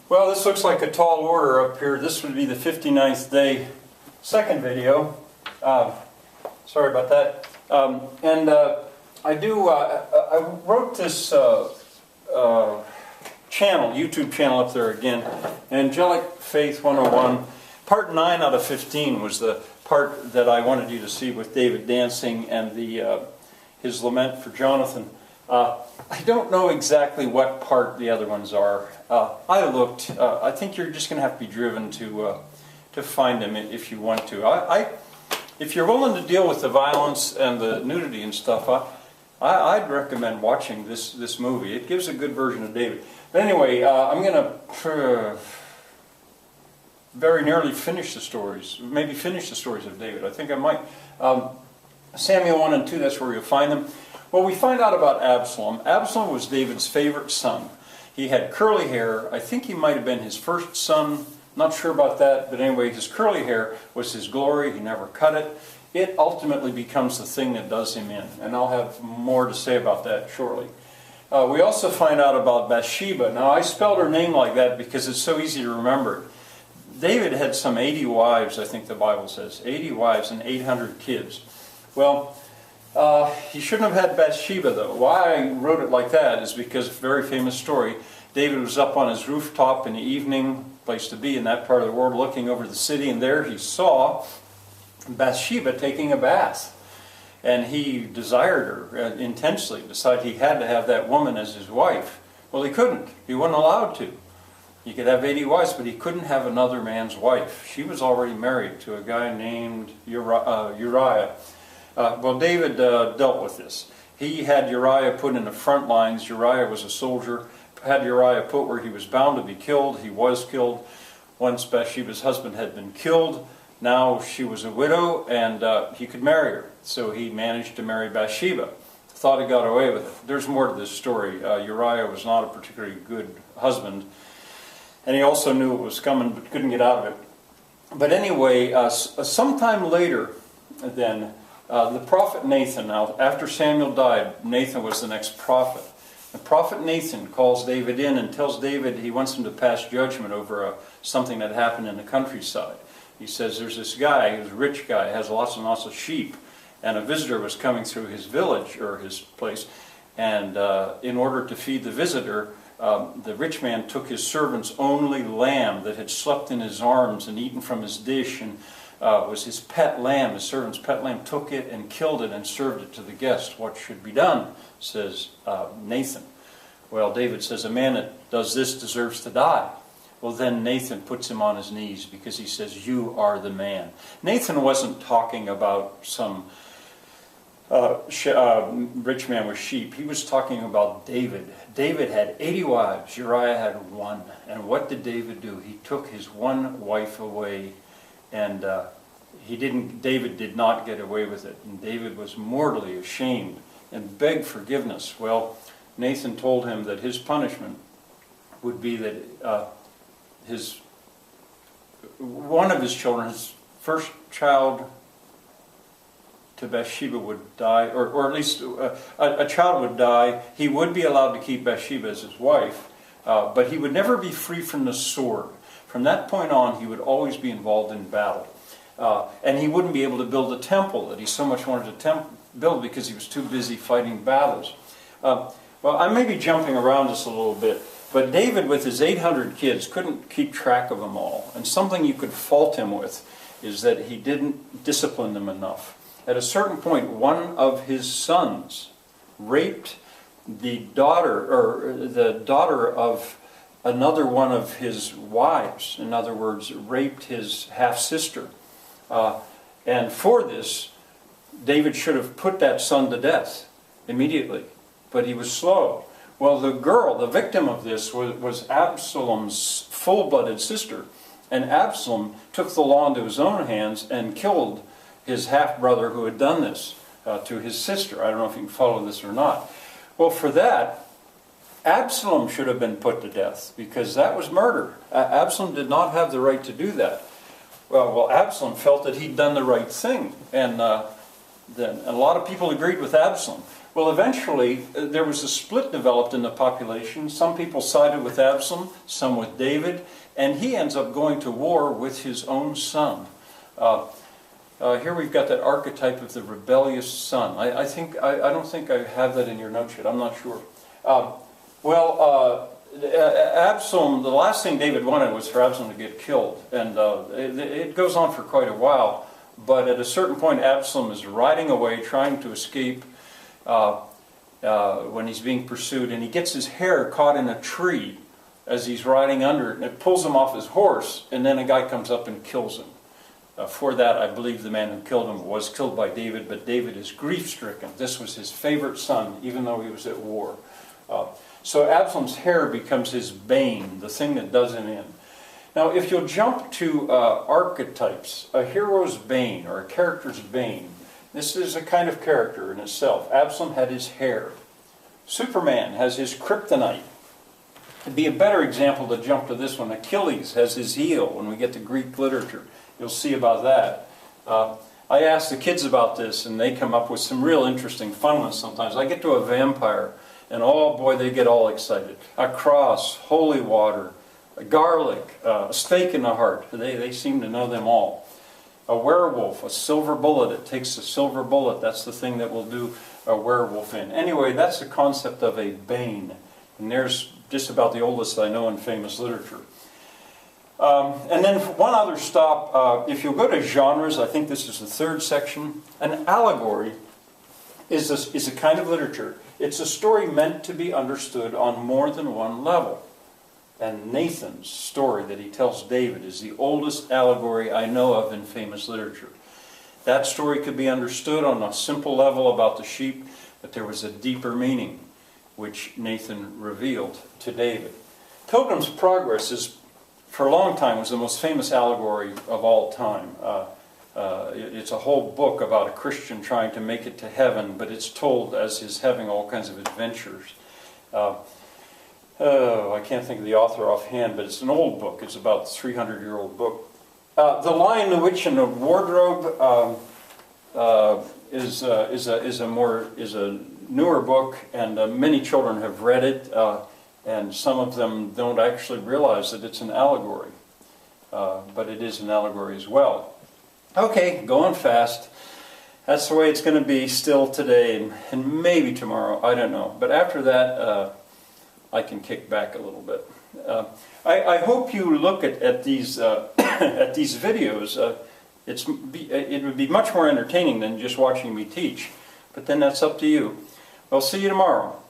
Well, this looks like a tall order up here. This would be the 59th day, second video. Sorry about that. I wrote this channel, YouTube channel up there again, Angelic Faith 101. Part 9 out of 15 was the part that I wanted you to see with David dancing and his lament for Jonathan. I don't know exactly what part the other ones are. I looked. I think you're just going to have to be driven to find them if you want to. If you're willing to deal with the violence and the nudity and stuff, I'd recommend watching this movie. It gives a good version of David. But anyway, I'm going to very nearly finish the stories. Maybe finish the stories of David. I think I might. Samuel 1 and 2, that's where you'll find them. Well, we find out about Absalom. Absalom was David's favorite son. He had curly hair. I think he might have been his first son. Not sure about that, but anyway, his curly hair was his glory. He never cut it. It ultimately becomes the thing that does him in, and I'll have more to say about that shortly. We also find out about Bathsheba. Now, I spelled her name like that because it's so easy to remember. David had some 80 wives, I think the Bible says. 80 wives and 800 kids. Well, he shouldn't have had Bathsheba, though. Why I wrote it like that is because, very famous story, David was up on his rooftop in the evening, place to be in that part of the world, looking over the city, and there he saw Bathsheba taking a bath. And he desired her intensely, decided he had to have that woman as his wife. Well, he couldn't. He wasn't allowed to. He could have 80 wives, but he couldn't have another man's wife. She was already married to a guy named Uriah. Well, David dealt with this. He had Uriah put in the front lines. Uriah was a soldier. Had Uriah put where he was bound to be killed. He was killed. Once Bathsheba's husband had been killed, now she was a widow, and he could marry her. So he managed to marry Bathsheba. Thought he got away with it. There's more to this story. Uriah was not a particularly good husband, and he also knew it was coming but couldn't get out of it. But anyway, sometime later then, the prophet Nathan, now after Samuel died, Nathan was the next prophet. The prophet Nathan calls David in and tells David he wants him to pass judgment over something that happened in the countryside. He says there's this guy, who's a rich guy, has lots and lots of sheep, and a visitor was coming through his village, or his place, and in order to feed the visitor, the rich man took his servant's only lamb that had slept in his arms and eaten from his dish, and was his pet lamb, his servant's pet lamb, took it and killed it and served it to the guest. What should be done, says Nathan. Well, David says, a man that does this deserves to die. Well, then Nathan puts him on his knees because he says, you are the man. Nathan wasn't talking about some rich man with sheep. He was talking about David. David had 80 wives. Uriah had one. And what did David do? He took his one wife away, and David did not get away with it. And David was mortally ashamed and begged forgiveness. Well, Nathan told him that his punishment would be that one of his children, his first child to Bathsheba would die, or at least a child would die. He would be allowed to keep Bathsheba as his wife, but he would never be free from the sword. From that point on, he would always be involved in battle. And he wouldn't be able to build a temple that he so much wanted to build because he was too busy fighting battles. Well, I may be jumping around just a little bit, but David, with his 800 kids, couldn't keep track of them all. And something you could fault him with is that he didn't discipline them enough. At a certain point, one of his sons raped the daughter of another one of his wives. In other words, raped his half-sister. And for this, David should have put that son to death immediately. But he was slow. Well, the girl, the victim of this, was Absalom's full-blooded sister. And Absalom took the law into his own hands and killed his half-brother who had done this to his sister. I don't know if you can follow this or not. Well, for that, Absalom should have been put to death because that was murder. Absalom did not have the right to do that. Well, Absalom felt that he'd done the right thing. And a lot of people agreed with Absalom. Well, eventually, there was a split developed in the population. Some people sided with Absalom, some with David, and he ends up going to war with his own son. Here we've got that archetype of the rebellious son. I don't think I have that in your notes yet. I'm not sure. Absalom, the last thing David wanted was for Absalom to get killed. And it goes on for quite a while. But at a certain point, Absalom is riding away, trying to escape when he's being pursued. And he gets his hair caught in a tree as he's riding under it. And it pulls him off his horse. And then a guy comes up and kills him. For that, I believe the man who killed him was killed by David. But David is grief-stricken. This was his favorite son, even though he was at war. So Absalom's hair becomes his bane, the thing that does him in. Now, if you'll jump to archetypes, a hero's bane or a character's bane, this is a kind of character in itself. Absalom had his hair. Superman has his kryptonite. It'd be a better example to jump to this one. Achilles has his heel when we get to Greek literature. You'll see about that. I ask the kids about this, and they come up with some real interesting fun ones sometimes. I get to a vampire, and oh boy, they get all excited. A cross, holy water, a garlic, a stake in the heart. They seem to know them all. A werewolf, a silver bullet. It takes a silver bullet. That's the thing that will do a werewolf in. Anyway, that's the concept of a bane. And there's just about the oldest I know in famous literature. And then one other stop. If you'll go to genres, I think this is the third section. An allegory is a kind of literature. It's a story meant to be understood on more than one level. And Nathan's story that he tells David is the oldest allegory I know of in famous literature. That story could be understood on a simple level about the sheep, but there was a deeper meaning which Nathan revealed to David. Pilgrim's Progress is, for a long time, was the most famous allegory of all time. It's a whole book about a Christian trying to make it to heaven, but it's told as his having all kinds of adventures. I can't think of the author offhand, but it's an old book. It's about a 300-year-old book. The Lion, the Witch, and the Wardrobe is a newer book, and many children have read it, and some of them don't actually realize that it's an allegory, but it is an allegory as well. Okay, going fast. That's the way it's going to be still today, and maybe tomorrow. I don't know. But after that, I can kick back a little bit. I hope you look at these at these videos. It would be much more entertaining than just watching me teach. But then that's up to you. I'll see you tomorrow.